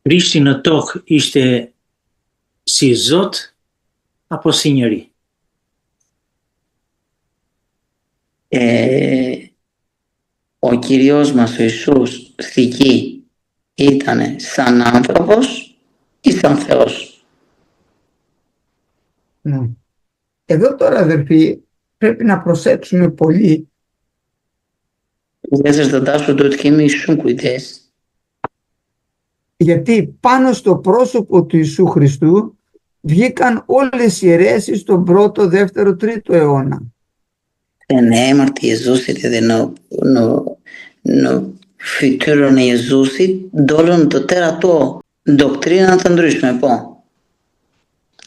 Krishti në tokë ishte si Zot apo si njeri? Ο Κύριος μας ο Ιησούς στη γη ήταν σαν άνθρωπος ή σαν Θεός? Ναι. Εδώ τώρα, αδερφοί, πρέπει να προσέξουμε πολύ. Δεν σας δοντάσω το ότι είμαι Ιησού κουιτές. Γιατί πάνω στο πρόσωπο του Ιησού Χριστού βγήκαν όλες οι αιρέσεις στον πρώτο, δεύτερο, τρίτο αιώνα. Ναι, Μάρτι Ιησούση, φυτήρων Ιησούση, δόλων το τέρατο, δοκτρίνα θα ντρούσουμε, πω.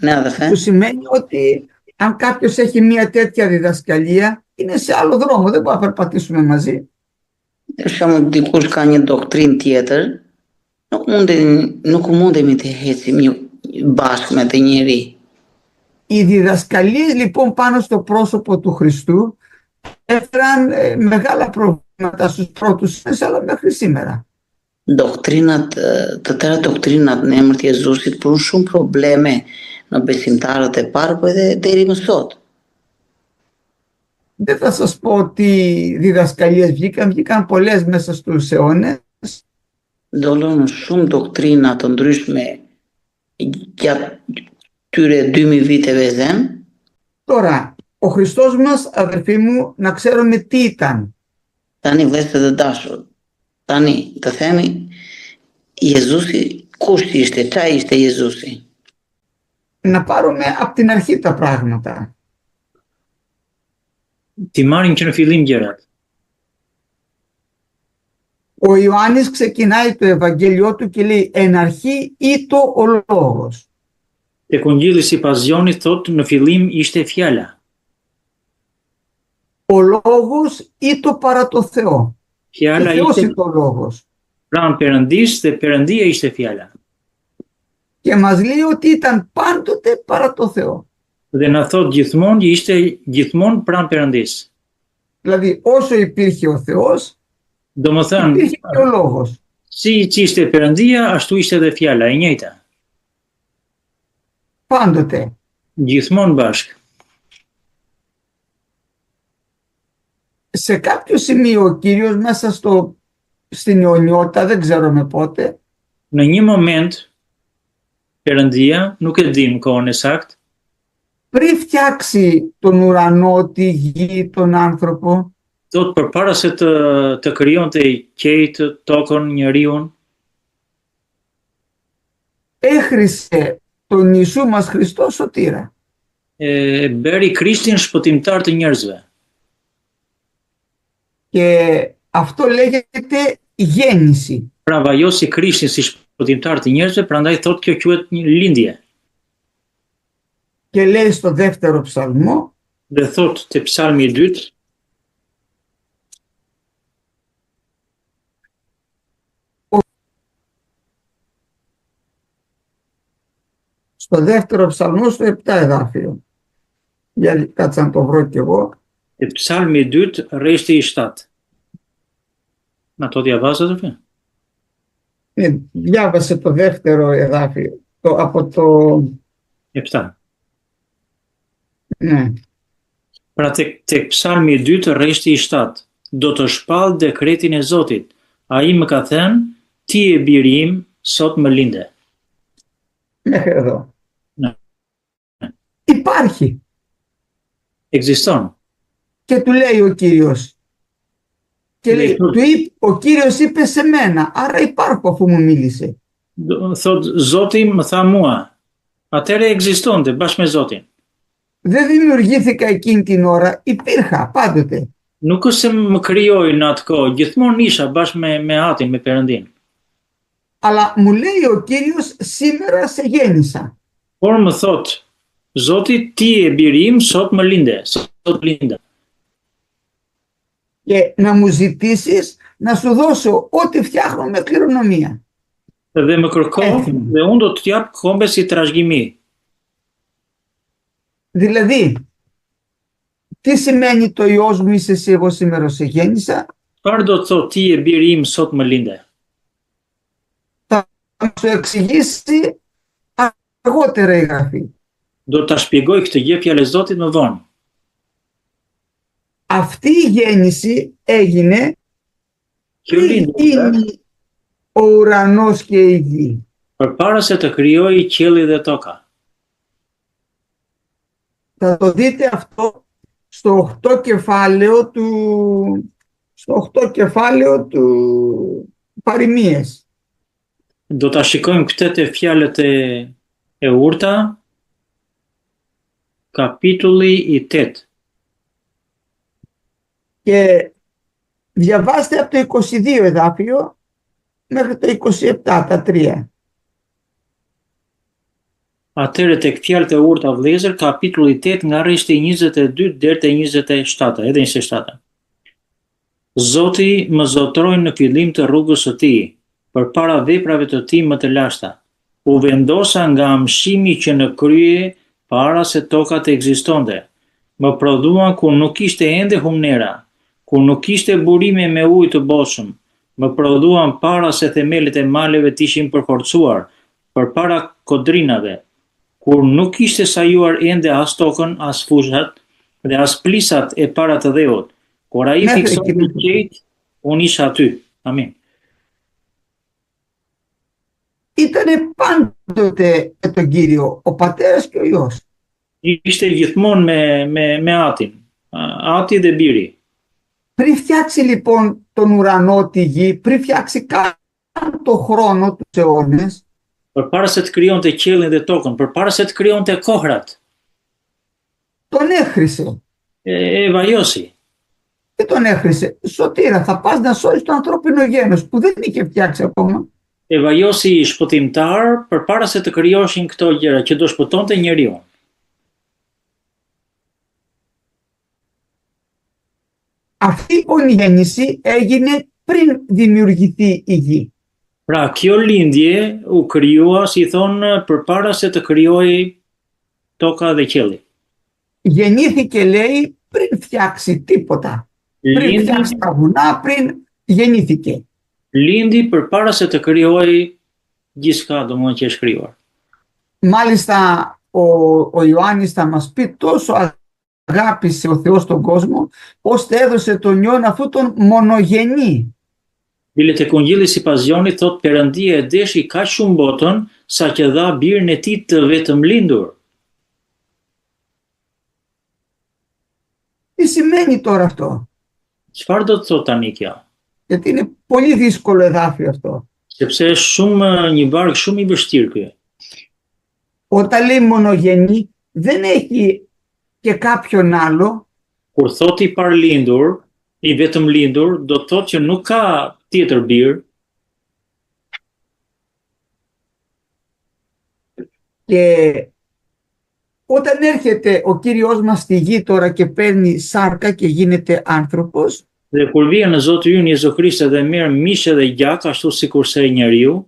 Ναι, αδερφέ. Που σημαίνει ότι αν κάποιος έχει μια τέτοια διδασκαλία, είναι σε άλλο δρόμο, δεν μπορούμε να περπατήσουμε μαζί. Siamo di cui scagna doktrin tjetër, nuk mundemi të hecim bashkë me të njëri. Οι διδασκαλίες λοιπόν πάνω στο πρόσωπο του Χριστού έφεραν μεγάλα προβλήματα στους πρώτους αιώνες, αλλά μέχρι σήμερα. Të tëra doktrinat në emër të Jezusit pun shumë probleme në besimtarët e parë, po edhe deri më sot. Δεν θα σας πω τι διδασκαλίες βγήκαν πολλές μέσα στους αιώνες. Dolën shumë doktrina të ndryshme gjatë tyre 2000 viteve zen. Τώρα, ο Χριστός μας, αδερφοί μου, να ξέρουμε τι ήταν. Tani vëllezër të dashur, tani të themi Jezusi kush ishte, çfarë ishte Jezusi? Να πάρουμε από την αρχή τα πράγματα. Ti marrim që në fillim gjërat. Ο Ιωάννης ξεκινάει το Ευαγγέλιό του και λέει «Εν αρχή ήτο ο λόγος». Tek Ungjilli sipas Jonit thotë në fillim ishte fjala. Ο λόγος ήτο παρά το Θεό. Fjala Ο Θεός ishte είναι ο λόγος. pranë Perëndis dhe Perëndia ishte fjala. Και μας λέει ότι ήταν πάντοτε παρά το Θεό. Dhe na thot gjithmonë që ishte gjithmonë pranë Perëndis. Δηλαδή όσο υπήρχε ο Θεός, Domethënë, υπήρχε και ο λόγος. si që ishte Perëndia, ashtu ishte edhe fjala, e njëjta. Πάντοτε. Gjithmonë bashkë. Σε κάποιο σημείο ο Κύριος μέσα στην αιωνιότητα, δεν ξέρουμε πότε, Në një moment, Perëndia, nuk e dim kohën e saktë, πριν φτιάξει τον ουρανό, τη γη, τον άνθρωπο, thot përpara se të krijonte qejtë, tokën, njeriun, έχρισε τον Ιησού μας Χριστό σωτήρα. beri Krishtin shpëtimtar të njerëzve. Και αυτό λέγεται γέννηση. Pra vajosi Krishtin si shpëtimtar të njerëzve, prandaj thot kjo quhet një lindje. Και λέει στο δεύτερο ψαλμό, Dhe thot te Psalmi i dytë, στο δεύτερο ψαλμό, στο 7 εδάφιο. Για κάτσε να το βρω κι εγώ. te Psalmi i dytë, rreshti i 7. Na to διαβάζετε, fe? Διάβασε το δεύτερο εδάφιο. Από το... 7. Ναι. Pra tek Psalmi i dytë, rreshti i 7. Do të shpall dekretin e Zotit. Ai më ka thënë, ti e biri im, sot më linde. Μέχρι εδώ. Ναι. Υπάρχει. Ekziston. Και του λέει ο Κύριος. Και λέει, ο Κύριος είπε σε μένα, άρα υπάρχω αφού μου μίλησε. Thot Zoti më tha mua. Atëre ekzistonte bashkë me Zotin. Δεν δημιουργήθηκα εκείνη την ώρα, υπήρχα πάντοτε. Nuk është se më krijoi në atë kohë, gjithmonë isha bashkë me Atin, me Perëndin. Αλλά μου λέει ο Κύριος, σήμερα σε γέννησα. Por më thot Zoti, ti e biri im, sot më linde, sot linda. Και να μου ζητήσεις να σου δώσω ό,τι φτιάχνω με κληρονομία. Dhe më kërkon dhe unë do të jap kombe si trashëgimi. Δηλαδή, τι σημαίνει το Υιός μου είσαι εσύ, εγώ σήμερα σε γέννησα? Çfarë do të thotë ti e biri im, sot më linde? Θα Θα σου εξηγήσει αργότερα η Γραφή. Do ta shpjegoj këtë gjë fjalë e Zotit më vonë. Αυτή η γέννηση έγινε Kjo πριν lindje γίνει ο ουρανός και η γη. përpara se të krijojë qielli dhe toka. Θα το δείτε αυτό στο 8 κεφάλαιο του Παροιμίες. Do ta shikojmë këtë te fjalët e urta, kapitulli i 8. Και διαβάστε από το 22 εδάφιο μέχρι το 27, τα 3. Atëherë tek fjalët e urta vëllezër, kapitulli 8 nga rreshti 22 deri te 27, edhe 27. Zoti më zotroi në fillim të rrugës së tij, përpara veprave të tij më të lashta. U vendosa nga mshimi që në krye para se toka të ekzistonte. Më prodhuan ku nuk kishte ende humnera, ku nuk kishte burime me ujë të boshëm. Më prodhuan para se themelet e maleve të ishin përforcuar, përpara kodrinave, kur nuk kishte sajuar ende as tokën, as fushat dhe as plisat e para të dheut. Kur ai fiksoi të qejtë, unë isha aty. Amin. Ήτανε πάντοτε με τον Κύριο, ο πατέρας και ο Υιός. Ishte gjithmonë me Atin, Ati dhe Biri. Πριν φτιάξει λοιπόν τον ουρανό, τη γη, πριν φτιάξει καν το χρόνο, τους αιώνες, Përpara se të krijonte qiellin dhe tokën, përpara se të krijonte kohrat, τον έχρισε. e vajosi. Τι τον έχρισε? Σωτήρα, θα πας να σώσεις το ανθρώπινο γένος που δεν είχε φτιάξει ακόμα. E vajosi shpëtimtar përpara se të krijoshin këto gjëra që do shpëtonte njeriu. Αυτή λοιπόν η γέννηση έγινε πριν δημιουργηθεί η γη. Pra, kjo lindje u krijua, si thonë, përpara se të krijojë toka dhe qielli. Γεννήθηκε λέει πριν φτιάξει τίποτα. Πριν Lindi, φτιάξει τα βουνά, πριν γεννήθηκε. lindi përpara se të krijojë gjithçka domosdoshmë që është krijuar. Μάλιστα ο Ιωάννης θα μας πει τόσο αγάπησε ο Θεός τον κόσμο ώστε έδωσε τον Υιόν αυτόν τον μονογενή. Bilet e Kungjillit sipas Jonit thot Perëndia e deshi kaq shumë botën sa që dha birin e tij të vetëm lindur. Τι σημαίνει τώρα αυτό? Çfarë do të thotë tani kjo? Γιατί είναι πολύ δύσκολο εδάφιο αυτό. Sepse është shumë një varg shumë i vështirë ky. Όταν λέει μονογενή δεν έχει και κάποιον άλλο, Kur thot i parlindur, i vetëm lindur, do të thotë që nuk ka tjetër bir, και όταν έρχεται ο Κύριος μας στη γη τώρα και παίρνει σάρκα και γίνεται άνθρωπος, dhe kur vjen në Zoti ynë Jezu Krisht dhe merr mishe dhe gjak ashtu sikurse e njeriu,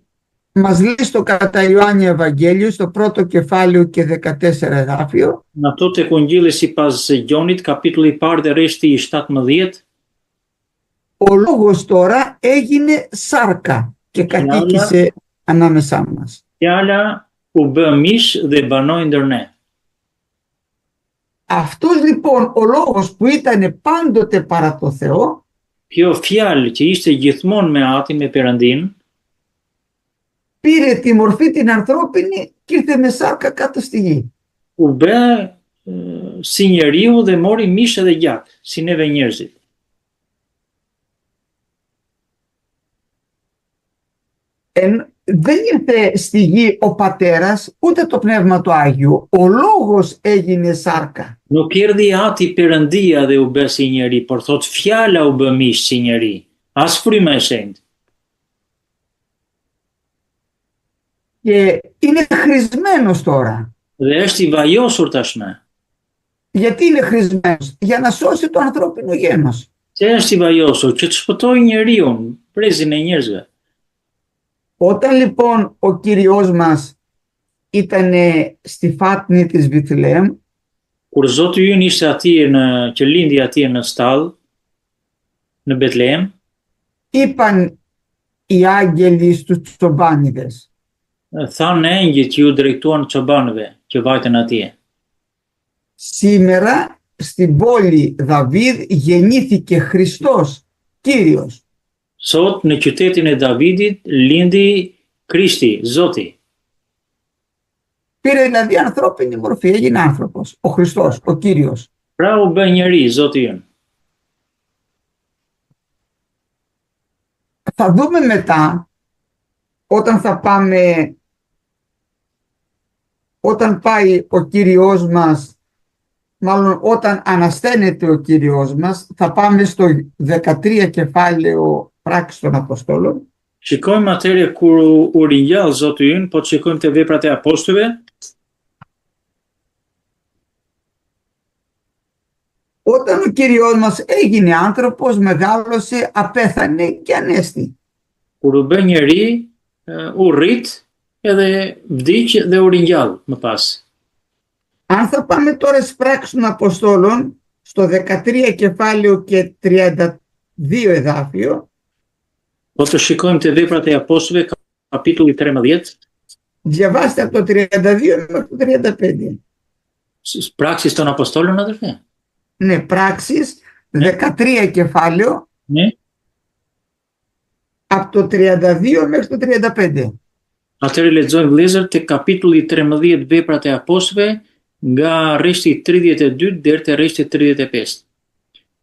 μας λέει στο κατά Ιωάννη Ευαγγέλιο στο πρώτο κεφάλαιο και 14 εδάφιο, në ato te Kungjilli sipas Gjonit, kapitulli i parë dhe rreshti i 17, ο λόγος τώρα έγινε σάρκα και κατοίκησε ανάμεσά μας. fjala u bë mish dhe banoi ndër ne. Αυτός λοιπόν ο λόγος που ήταν πάντοτε παρά το Θεό, Kjo fjalë që ishte gjithmonë me Atin, me Perëndin, πήρε τη μορφή την ανθρώπινη και ήρθε με σάρκα κάτω στη γη. u bë si njeriu dhe mori mishe dhe gjak, si neve njerëzit. Δεν ήρθε στη γη ο πατέρας ούτε το πνεύμα του Άγιου. Ο λόγος έγινε σάρκα. Nuk erdhi Ati Perëndia dhe u bë si njeri, por thot fjala u bë mish si njeri, as fryma e shenjtë. Και είναι χρησμένος τώρα. Dhe është i vajosur tashmë. Γιατί είναι χρησμένος? Για να σώσει το ανθρώπινο γένος. Se është i vajosur që të shpëtojë njeriu, prezin e njerëzve. Όταν λοιπόν ο Κύριος μας ήταν στη φάτνη της Βιθλεέμ, Kur Zoti ynë ishte atje që lindi atje në stall, në Betlehem, είπαν οι άγγελοι στους τσομπάνιδες, Thanë engjëjt që ju drejtuan çobanëve që vajten atje. Σήμερα στην πόλη Δαβίδ γεννήθηκε Χριστός, Κύριος. Sot në qytetin e Davidit lindi Krishti, Zoti. Πήρε δηλαδή ανθρώπινη μορφή, έγινε άνθρωπος, ο Χριστός, ο Κύριος. Pra u bë njeri, Zoti ynë. Θα δούμε μετά, όταν πάει ο Κύριος μας, μάλλον όταν ανασταίνεται ο Κύριος μας, θα πάμε στο 13 κεφάλαιο Πράξεις των Αποστόλων. Shikojmë atëherë kur u ringjall Zoti ynë, po të shikojmë te veprat e apostujve. Όταν ο Κύριος μας έγινε άνθρωπος, μεγάλωσε, απέθανε και ανέστη. Kur u bë njeri, u rrit, edhe vdiq dhe u ringjall më pas. Αν θα πάμε τώρα στις Πράξεις των Αποστόλων, στο 13 κεφάλαιο και 32 εδάφιο, Po të shikojmë te veprat e apostujve, kapitulli 13, διαβάστε από το 32 μέχρι το 35. Praksis των Αποστόλων, αδερφέ. Ναι, Πράξεις, 13 κεφάλαιο, Ναι. από το 32 μέχρι το 35. Atëherë lexojmë vëllezër te kapitulli 13 veprat e apostujve nga rreshti 32 deri te rreshti 35.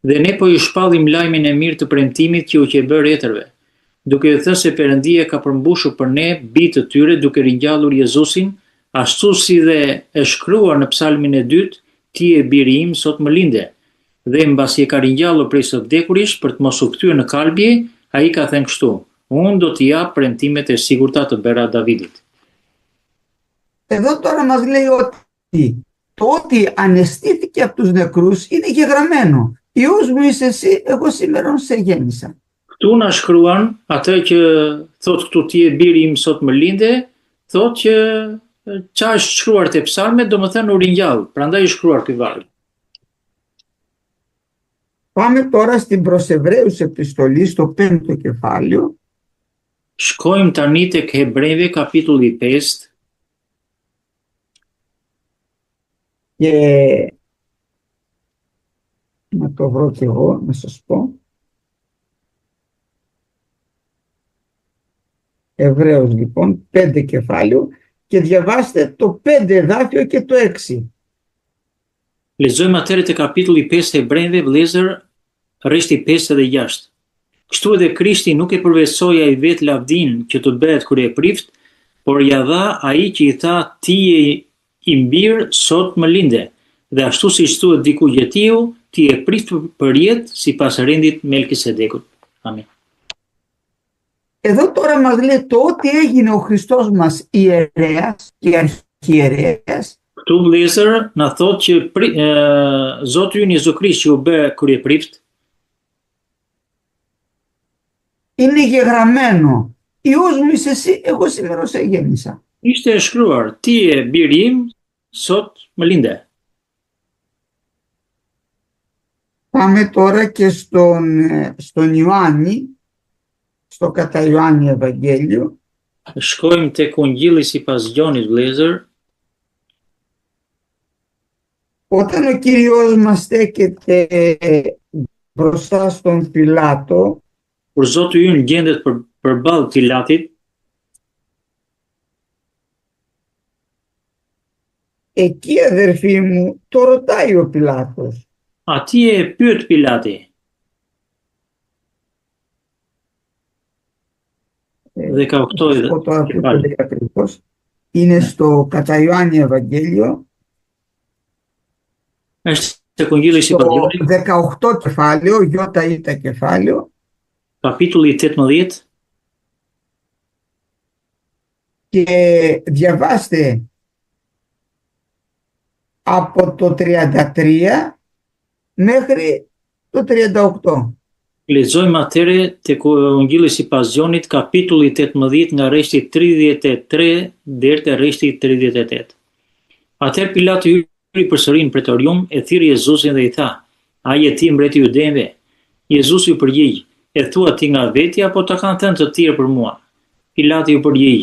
Dhe ne po ju shpallim lajmin e mirë të premtimit që u ke bërë etërve, duke thënë se Perëndia ka përmbushur për ne bijtë të tyre duke ringjallur Jezusin, ashtu si dhe e shkruar në psalmin e 2, ti e biri im sot më linde. Dhe mbasi e ka ringjallur prej së vdekurish për të mos u kthyer në kalbje, ai ka thënë kështu: unë do t'i jap premtimet e sigurta të bëra Davidit. Εδώ τώρα μας λέει ότι το ότι αναισθήθηκε από τους νεκρούς είναι και γραμμένο. Υιός μου είσαι εσύ, εγώ σήμερα σε γέννησα. Këtu na shkruan atë që thot këtu ti e biri im sot më linde, thot që qa është shkruar te psalmet, do më thënë u ringjall, prandaj është shkruar ky varg. Πάμε τώρα στην προς Εβραίους επιστολή στο 5ο κεφάλαιο. Shkojmë tani tek Hebrejve kapitulli 5 και να το βρω και εγώ να σας πω. Εβραίους λοιπόν 5 κεφάλαιο και διαβάστε το 5 εδάφιο και το 6. Lexojmë atëherë te kapitulli 5 të Hebrejve, vëllezër, rreshti 5 dhe 6. Kështu edhe Krishti nuk e përveçsoi ai vetë lavdin që të bëhet kur e prift, por ja dha ai që i tha ti je i mbir sot më linde. Dhe ashtu siç thuhet diku gjetiu, ti e prit për jetë sipas rendit Melkisedekut. Amin. Εδώ τώρα μας λέει το ότι έγινε ο Χριστός μας ιερέας και αρχιερέας. Këtu vëllezër na thotë që Zoti ynë Jezu Krisht që u bë kryeprift, είναι γεγραμμένο. Υιός μου είσαι εσύ, εγώ σήμερα σε γέννησα. ishte e shkruar, ti e biri im, sot më linde. Πάμε τώρα και στον Ιωάννη, στο κατά Ιωάννη Ευαγγέλιο. Shkojmë tek Ungjilli sipas Gjonit, vëllezër, Όταν ο Κύριος μας στέκεται μπροστά στον Πιλάτο, kur Zoti ynë gjendet përballë Pilatit, εκεί αδερφοί μου το ρωτάει ο Πιλάτος. atje e pyet Pilati. Dhe ka uktoi Θα πω τώρα που το λέει ακριβώς. Είναι στο κατά Ιωάννη Ευαγγέλιο, Është tek Ungjilli στο sipas Gjonit, 18 κεφάλαιο, Ιώτα Ήτα κεφάλαιο, kapitulli 18, και διαβάστε από το 33 μέχρι το 38. lexojmë atëre tek Ungjilli sipas Gjonit, kapitulli 18 nga rreshti 33 deri te rreshti 38. Atëherë Pilati hyri përsëri në pretorium, e thirrë Jezusin dhe i tha: "A je ti mbreti i Judejve?" Jezusi u përgjigj: "E thua ti nga vetja apo ta kanë thënë të tjerë për mua?" Pilati u përgjigj: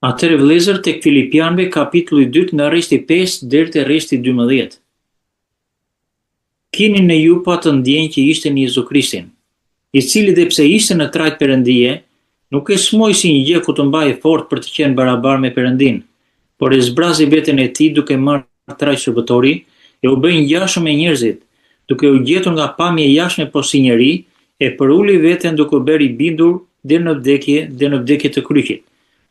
Atëherë vëllezër, tek Filipianëve kapitulli 2 nga rreshti 5 deri te rreshti 12. Kini në ju pa të ndjenjë që ishte në Jezu Krishtin, i cili dhe pse ishte në trajt Perëndie, nuk e smoi si një gjë ku të mbajë fort për të qenë barabar me Perëndin, por e zbrazi veten e tij duke marrë trajt shërbëtori e u bë ngjashëm me njerëzit, duke u gjetur nga pamje e jashtme po si njeri, e përuli veten duke u bërë i bindur deri në vdekje të kryqit.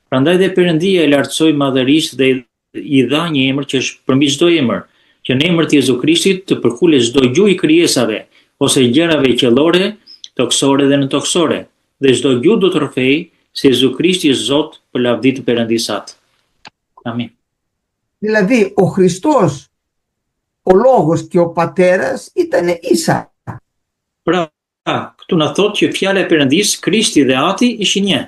Prandaj dhe Perëndia e lartësoi madhërisht dhe i dha një emër që është përmbi çdo emër, që në emrin e Jezu Krishtit të përkulet çdo gjuhë i krijesave, ose gjërave qellore, toksore dhe nëntoksore, dhe çdo gjuhë do të rrëfejë se Jezu Krishti është Zot për lavdi të Perëndisë atë. Amin. Δηλαδή ο Χριστός, ο Λόγος και ο Πατέρας ήταν ίσα. Pra, këtu na thotë që fjala e Perëndisë, Krishti dhe Ati ishin një.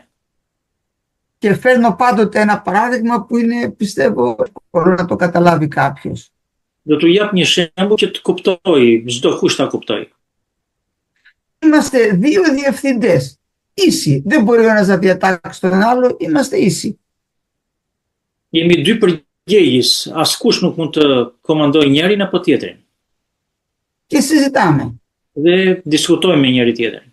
Και φέρνω πάντοτε ένα παράδειγμα που είναι, πιστεύω, εύκολο να το καταλάβει κάποιος. Do t'u jap një shembull që të kuptoj, çdo kush ta kuptoj. Είμαστε δύο διευθυντές, ίσοι. Δεν μπορεί ο ένας να διατάξει τον άλλο, είμαστε ίσοι. Jemi dy përgjegjës, askush nuk mund të komandojë njërin apo tjetrin. Και συζητάμε. Dhe diskutojmë me njëri tjetrin.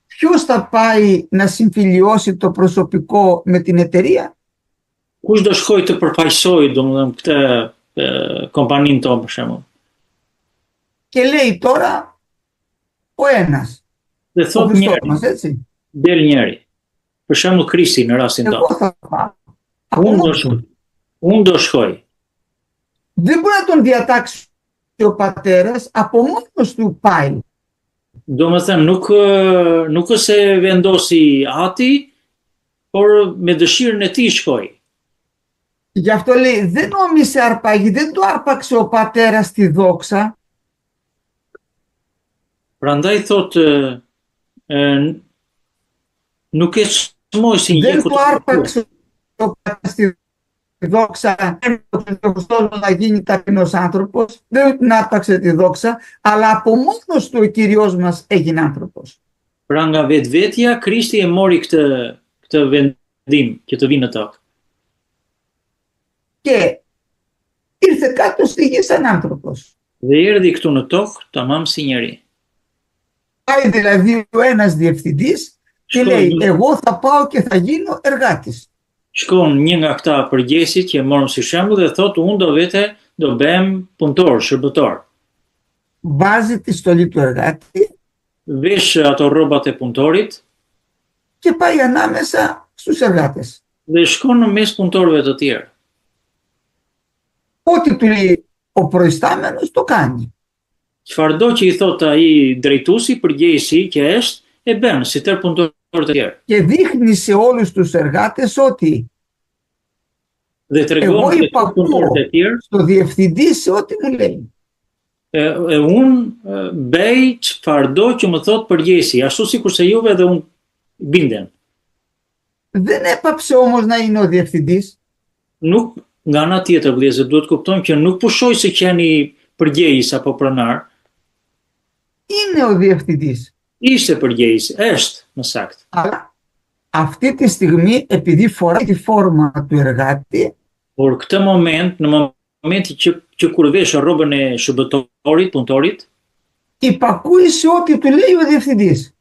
Ποιος θα πάει να συμφιλιώσει το προσωπικό με την εταιρεία? Kush do shkojë të përfaqësojë, domethënë këtë kompaninë tonë për shembull. Και λέει τώρα ο ένας, Dhe ο thot Χριστός njëri, μας, έτσι. del njëri. Për shembull Krishti në rastin Εγώ tonë. θα πάω. Από Unë do μόνος shkoj. του. Unë do shkoj. Δεν μπορεί να τον διατάξει ο πατέρας, από μόνος του πάει. Domethënë nuk është se vendosi Ati, por me dëshirën e tij shkoi. Γι' αυτό λέει δεν νόμισε αρπαγή, δεν το άρπαξε ο πατέρας τη δόξα, Prandaj thotë nuk e çmoi si një δεν ku το të άρπαξε ο πατέρας τη δόξα, ο Χριστός να γίνει ταπεινός άνθρωπος, δεν την άρπαξε τη δόξα, αλλά από μόνος του ο Κύριος μας έγινε άνθρωπος. Pra nga vetvetja Krishti e mori këtë vendim që të vinë në tokë. Και ήρθε κάτω στη γη σαν άνθρωπος. Dhe erdhi këtu në tokë tamam si njeri. Πάει δηλαδή ο ένας διευθυντής και λέει εγώ θα πάω και θα γίνω εργάτης. Shkon një nga këta përgjegjësit që e morëm si shembull dhe thotë unë do bëhem punëtor, shërbëtor. Βάζει τη στολή του εργάτη Vesh ato rrobat e punëtorit και πάει ανάμεσα στους εργάτες. dhe shkon në mes punëtorëve të tjerë. Ό,τι του λέει ο προϊστάμενος το κάνει. Çfarëdo që i thotë ai drejtuesi, përgjegjësi që është, e bën si tërë punëtorët e tjerë. Και δείχνει σε όλους τους εργάτες ότι Dhe tregon εγώ te υπακούω punëtorët e tjerë, στο διευθυντή σε ό,τι μου λέει. unë bëj çfarëdo që më thotë përgjegjësi, ashtu sikurse juve dhe unë bindem. Δεν έπαψε όμως να είναι ο διευθυντής. Nuk nga ana tjetër vëllezër duhet kuptojmë që nuk pushoj se qeni përgjegjës apo pronar, Είναι ο διευθυντής. ishte përgjegjës, është më saktë. Αλλά αυτή τη στιγμή επειδή φοράει τη φόρμα του εργάτη, Por këtë moment, në momentin që kur vesh rrobën e shërbëtorit, punëtorit, υπακούει σε ό,τι του λέει ο διευθυντής.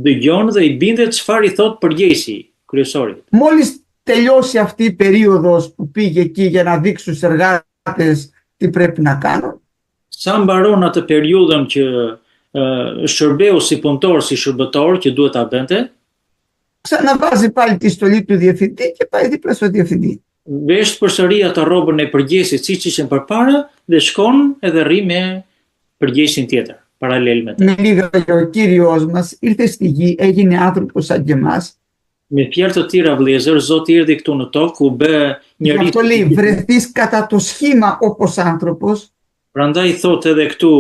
dëgjon dhe i bindet çfarë i thot përgjegjësi, kryesori. Μόλις τελειώσει αυτή η περίοδος που πήγε εκεί για να δείξει στους εργάτες τι πρέπει να κάνουν, Sa mbaron atë periudhën që shërbeu si punëtor, si shërbëtor që duhet ta bënte, ξαναβάζει πάλι τη στολή του διευθυντή και πάει δίπλα στο διευθυντή. vesh përsëri atë rrobën e përgjegjësit siç ishin përpara dhe shkon edhe rri me përgjegjësin tjetër, paralel me të. Με λίγα λόγια, ο Κύριος μας ήρθε στη γη, έγινε άνθρωπος σαν και εμάς. Me fjalë të tjera vëllezër, Zoti erdhi këtu në tokë, u bë Γι' njeri. αυτό λέει βρεθείς κατά το σχήμα όπως άνθρωπος, Prandaj thotë edhe këtu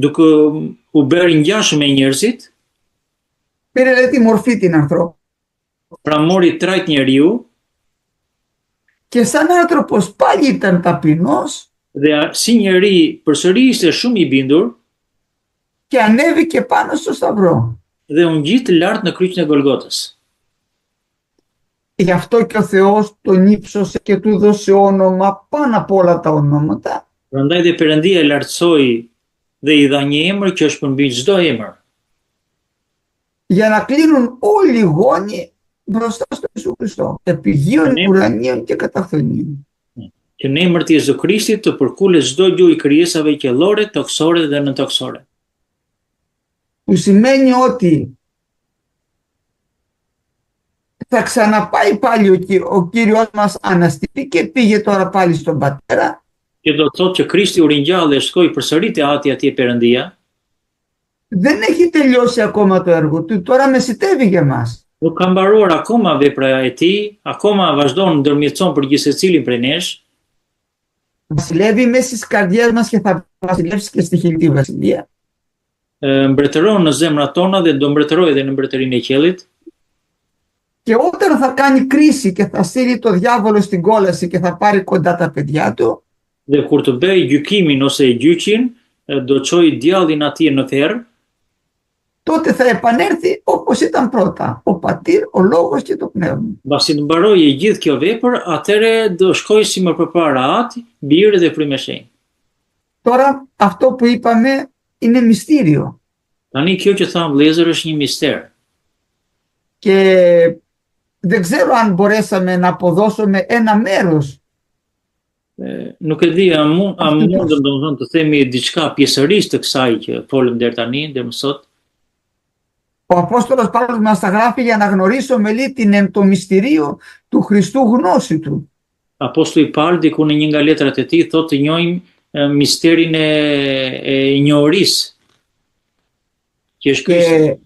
duke u bërë ngjashëm me njerëzit, πήρε λέει τη μορφή την ανθρώπου pra mori trajt njeriu και σαν άνθρωπος πάλι ήταν ταπεινός dhe si njeri përsëri ishte shumë i bindur και ανέβηκε πάνω στο σταυρό. dhe u ngjit lart në kryqin e Golgotës. Γι' αυτό και ο Θεός τον ύψωσε και του δώσε όνομα πάνω από όλα τα ονόματα, Prandaj dhe Perëndia e lartësoi dhe i dha një emër që është përmbi çdo emër, για να κλείνουν όλοι οι γόνοι μπροστά στο Ιησού Χριστό, επιγείων, Ναι. ουρανίων και καταφθονίων. që në emër të Jezu Krishtit të përkulet çdo gjuhë i krijesave qiellore, toksore dhe nëntoksore. Που σημαίνει ότι θα ξαναπάει πάλι ο Κύριος μας αναστήθηκε, πήγε τώρα πάλι στον Πατέρα Që do të thotë që Krishti u ringjall dhe shkoi përsëri te Ati atje Perëndia, δεν έχει τελειώσει ακόμα το έργο του, τώρα μεσητεύει για μας. nuk ka mbaruar akoma vepra e tij, akoma vazhdon ndërmjetëson për gjithë secilin prej nesh, Βασιλεύει μέσα στις καρδιές μας και θα βασιλεύσει και στη χιλή βασιλεία. mbretëron në zemrat tona dhe do mbretërojë edhe në mbretërinë e qiellit. Και όταν θα κάνει κρίση και θα στείλει το διάβολο στην κόλαση και θα πάρει κοντά τα παιδιά του, Dhe kur të bëj gjykimin ose gjyqin, do çoj djallin atje në ferr, τότε θα επανέλθει όπως ήταν πρώτα, ο Πατήρ, ο Λόγος και το Πνεύμα. mbasi të mbarojë gjithë kjo vepër, atëre do shkoj si më përpara Ati, Biri dhe Frymë e Shenjtë. Τώρα αυτό που είπαμε είναι μυστήριο Tani kjo që tham vëllezër është një mister. και δεν ξέρω αν μπορέσαμε να αποδώσουμε ένα μέρος. Nuk e di, a mundem domethënë të themi diçka pjesërisht të kësaj që folëm deri tani, deri më sot. Ο Απόστολος Παύλος μας τα γράφει για να γνωρίσουμε λέει το μυστηρίο του Χριστού γνώση του. Apostulli Paul diku në një nga letrat e tij thotë të njohim misterin e njohurisë që është Krishti. Και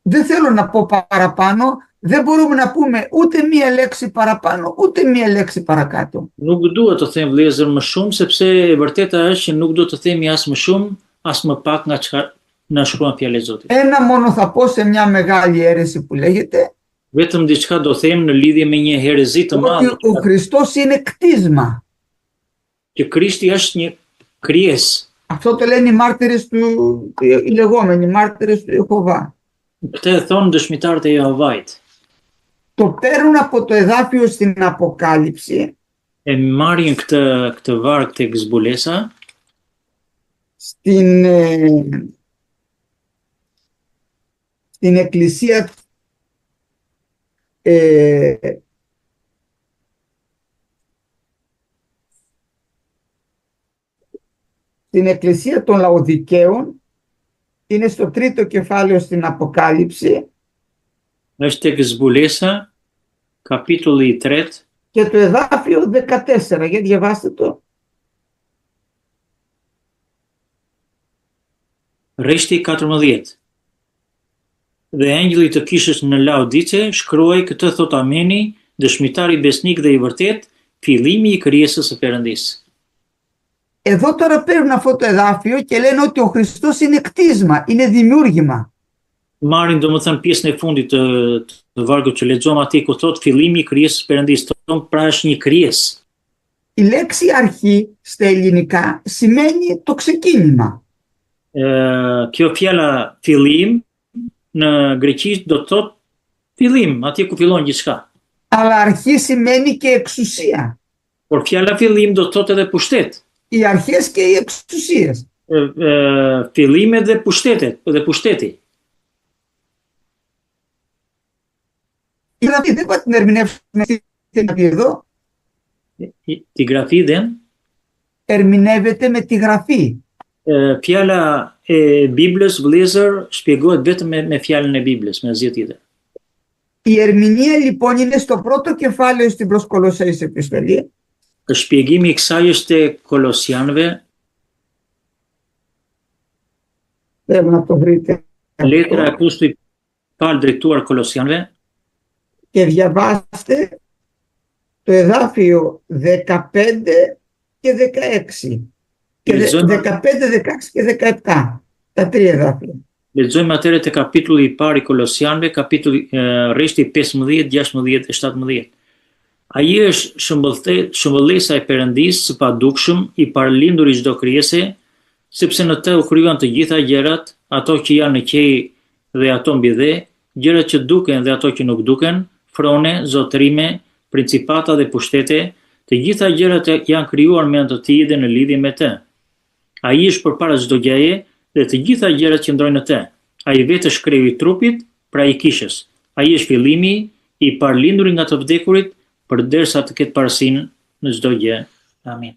δεν θέλω να πω παραπάνω, δεν μπορούμε να πούμε ούτε μία λέξη παραπάνω, ούτε μία λέξη παρακάτω. Nuk duhet të them vëllezër më shumë, sepse e vërteta është që nuk do të themi as më shumë, as më pak nga çka na shkruan fjalët e Zotit. Ένα μόνο θα πω σε μια μεγάλη αίρεση που λέγεται Vetëm diçka do them në lidhje me një herezi të madhe, ότι ο Χριστός είναι κτίσμα. që Krishti është një krijesë. Αυτό το λένε οι μάρτυρες του, οι λεγόμενοι μάρτυρες του Ιεχωβά. Këtë e thonë dëshmitarët e Jehovait. Το παίρνουν από το εδάφιο στην Αποκάλυψη E marrin këtë varg tek zbulesa, στην εκκλησία στην εκκλησία των Λαοδικαίων, είναι στο τρίτο κεφάλαιο στην Αποκάλυψη është tek zbulesa, kapitulli 3, και το εδάφιο 14, για διαβάστε το. rreshti 14. Dhe engjëlli të kishës në Laodice shkruaj këtë thot Ameni, dëshmitari besnik dhe i vërtet, fillimi i krijesës së Perëndisë. Εδώ τώρα παίρνουν αυτό το εδάφιο και λένε ότι ο Χριστός είναι κτίσμα, είναι δημιούργημα. Marrin domethënë pjesën e fundit të vargut që lexuam atje ku thot fillimi i krijesës së Perëndisë, thon pra është një krijesë. Η λέξη αρχή στα ελληνικά σημαίνει το ξεκίνημα. Kjo fjala fillim në greqisht do të thot fillim, atje ku fillon gjithçka. Αλλά αρχή σημαίνει και εξουσία. Por fjala fillim do të thot edhe pushtet. Οι αρχές και οι εξουσίες. Fillime dhe pushtetet, dhe pushteti. Η γραφή δεν θα την ερμηνεύσουμε τι να πει εδώ. Τη γραφή δεν. Ερμηνεύεται με τη γραφή. Fjala e Biblës vëllezër shpjegohet vetëm me fjalën e Biblës, me asgjë tjetër. Η ερμηνεία λοιπόν είναι στο πρώτο κεφάλαιο στην προς Κολοσσαίους επιστολή. Shpjegimi i kësaj është te Kolosianëve, Πρέπει να το βρείτε. letra e apostullit Paul drejtuar Kolosianëve, Και διαβάστε το εδάφιο 15 και 16. Και 15, 16 και 17. Τα τρία εδάφια. lexojmë atëre te kapitulli i parë i Kolosianëve, kapitulli rreshti 15, 16 e 17. Ai është shëmbëllesa e Perëndisë së padukshëm, i paralindur i çdo krijese, sepse në të u krijuan të gjitha gjërat, ato që janë në qej dhe ato mbi dhe, gjërat që duken dhe ato që nuk duken, frone, zotërime, principata dhe pushtete, të gjitha gjërat janë krijuar me anë të tij dhe në lidhje me të. Ai është përpara çdo gjëje dhe të gjitha gjërat qëndrojnë në të. Ai vetë është kriju i trupit, pra i kishës. Ai është fillimi i parlinduri nga të vdekurit, përderisa të ketë parësinë në çdo gjë. Amin.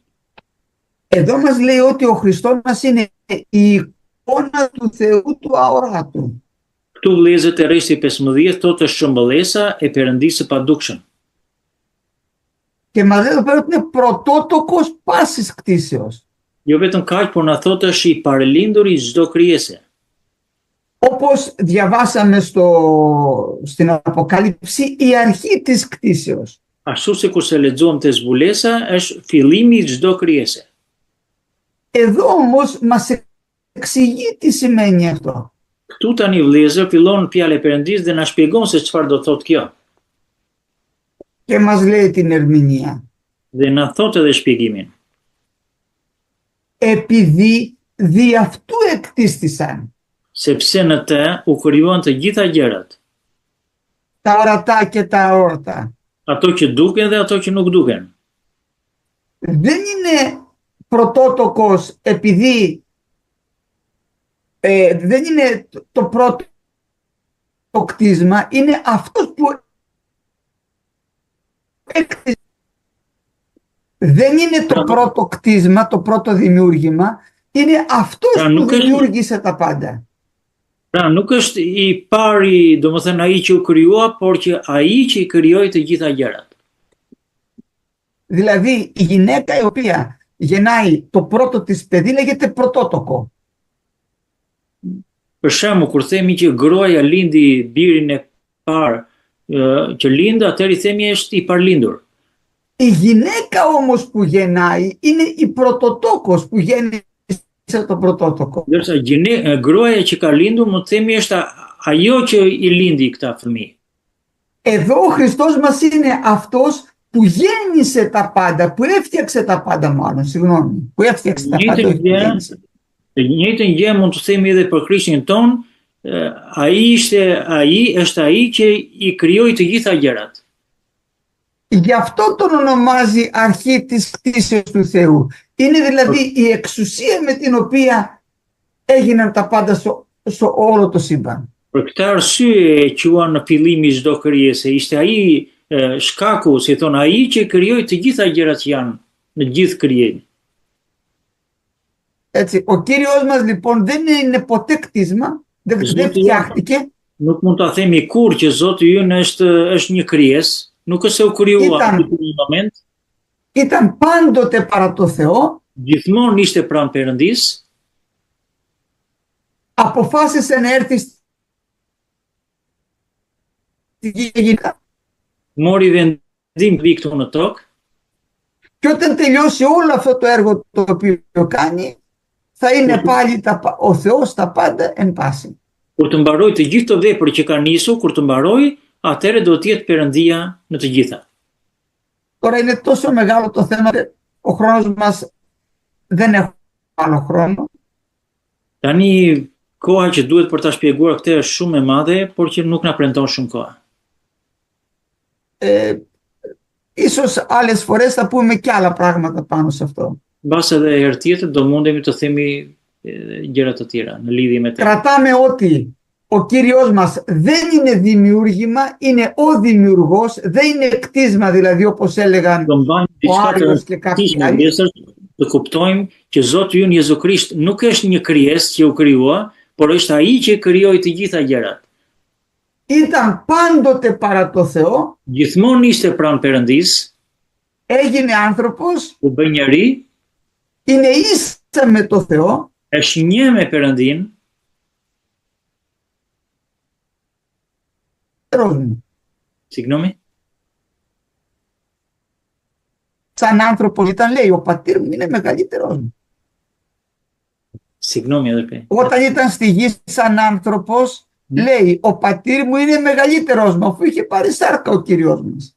Εδώ μας λέει ότι ο Χριστός μας είναι η εικόνα του Θεού του αόρατου. Këtu vëllezërit e rreshti 15 thotë është shëmbëllesa e Perëndisë së padukshëm. Και μας λέει εδώ πέρα ότι είναι πρωτότοκος πάσης κτήσεως. Jo vetëm kaq, por na thotë është i parëlindur i çdo krijese. Όπως διαβάσαμε στην Αποκάλυψη, η αρχή της κτήσεως. Ashtu si kur se lexuam te zbulesa, është fillimi i çdo krijese. Εδώ όμως μας εξηγεί τι σημαίνει αυτό. Këtu tani vëllezër fillon fjala e Perëndisë dhe na shpjegon se çfarë do thotë kjo. Και μας λέει την ερμηνεία. Dhe na thotë edhe shpjegimin. Επειδή δι' αυτού εκτίστησαν. Sepse në të u krijuan të gjitha gjërat, Τα ορατά και τα αόρτα. ato që duken dhe ato që nuk duken. Δεν είναι πρωτότοκος επειδή δεν είναι το πρώτο κτίσμα, είναι αυτός που δεν είναι το πρώτο κτίσμα, το πρώτο δημιούργημα, είναι αυτός που δημιούργησε τα πάντα. Pra, nuk është i pari, domethënë ai që u krijua, por që ai që i krijoi të gjitha gjërat. Δηλαδή η γυναίκα η οποία γεννάει το πρώτο της παιδί λέγεται πρωτότοκο. Për shembull, kur themi që gruaja lindi birin e parë që lind, atëherë i themi është i parlindur. Η γυναίκα όμως που γεννάει είναι η πρωτοτόκος που γέννησε το πρωτότοκο. Ndërsa gruaja që ka lindur, më themi është ajo që i lindi këta fëmijë. Εδώ ο Χριστός μας είναι αυτός που γέννησε τα πάντα, που έφτιαξε τα πάντα μάλλον, συγγνώμη, που έφτιαξε τα πάντα. Të njëjtën gjë mund të themi edhe për Krishtin ton, është ai që i krijoi të gjitha gjërat. Γι' αυτό τον ονομάζει αρχή της κτήσεως του Θεού. Είναι δηλαδή η εξουσία με την οποία έγιναν τα πάντα σε όλο το σύμπαν. Për këtë arsye e quan në fillim i çdo krijese, ishte ai shkaku, si thon ai që krijoi të gjitha gjërat që janë në gjithë krijimin. Έτσι, ο Κύριος μας λοιπόν δεν είναι ποτέ κτίσμα, δεν φτιάχτηκε. Nuk mund ta themi kur që Zoti ynë është një krijesë, nuk është se u krijua në një moment. Ήταν πάντοτε παρά το Θεό. Gjithmonë ishte pranë Perëndisë. Αποφάσισε να έρθει στη γη. Mori vendim vi këtu në tokë. Και όταν τελειώσει όλο αυτό το έργο το οποίο κάνει, θα είναι πάλι ο Θεός τα πάντα εν πάση. Kur të mbaroj të gjithë të vepër që ka nisur, kur të mbaroj, atëherë do të jetë Perëndia në të gjitha. Τώρα είναι τόσο μεγάλο το θέμα, ο χρόνος μας δεν έχουμε άλλο χρόνο. Tani koha që duhet për ta shpjeguar këtë është shumë e madhe, por që nuk na premton shumë koha. Ίσως άλλες φορές θα πούμε και άλλα πράγματα πάνω σε αυτό. Mbas edhe herë tjetër do mundemi të themi gjëra të tjera në lidhje me të. Κρατάμε ότι ο Κύριος μας δεν είναι δημιούργημα, είναι ο δημιουργός, δεν είναι κτίσμα δηλαδή όπως έλεγαν ο Άριος και κάποιοι άλλοι. Të kuptojmë që Zoti ynë Jezu Krisht nuk është një krijesë që u krijua, por është ai që krijoi të gjitha gjërat. Ήταν πάντοτε παρά το Θεό. Gjithmonë ishte pranë Perëndisë. Έγινε άνθρωπος. U bë njeri. Είναι ίσα με το Θεό. Është një me Perëndin. Συγγνώμη. Σαν άνθρωπος ήταν, λέει, ο πατήρ μου είναι μεγαλύτερος μου. Συγγνώμη, αδερφέ. Όταν ήταν στη γη σαν άνθρωπος, λέει, ο πατήρ μου είναι μεγαλύτερος μου, αφού είχε πάρει σάρκα ο Κύριος μας.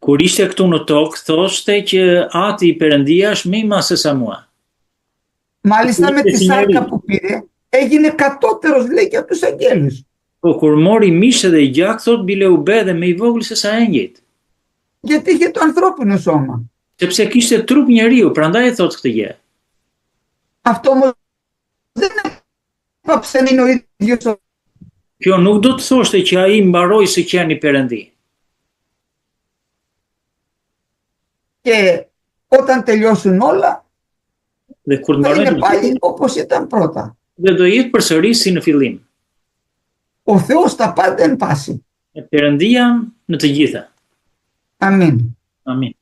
Kur ishte këtu në tokë, thoshte që ati i Perëndia është më i madh se sa mua. Μάλιστα με τη σάρκα που πήρε, έγινε κατώτερος, λέει, και από τους αγγέλους. Po kur mori mish dhe gjak, thot bile u be dhe me I vogël se sa engjëjt. Γιατί είχε το ανθρώπινο σώμα. Sepse kishte trup njeriu, prandaj e thot këtë gjë. Αυτό όμως δεν έπαψε να είναι ο ίδιος ο Kjo nuk do të thoshte që ai mbaroi se qeni Perëndi. και όταν τελειώσουν όλα Dhe kur të θα είναι mbarojnë πάλι όπως ήταν πρώτα. dhe do jetë përsëri si në fillim. Ο Θεός τα πάντα εν πάση. E Perëndia në të gjitha. Αμήν. Amin.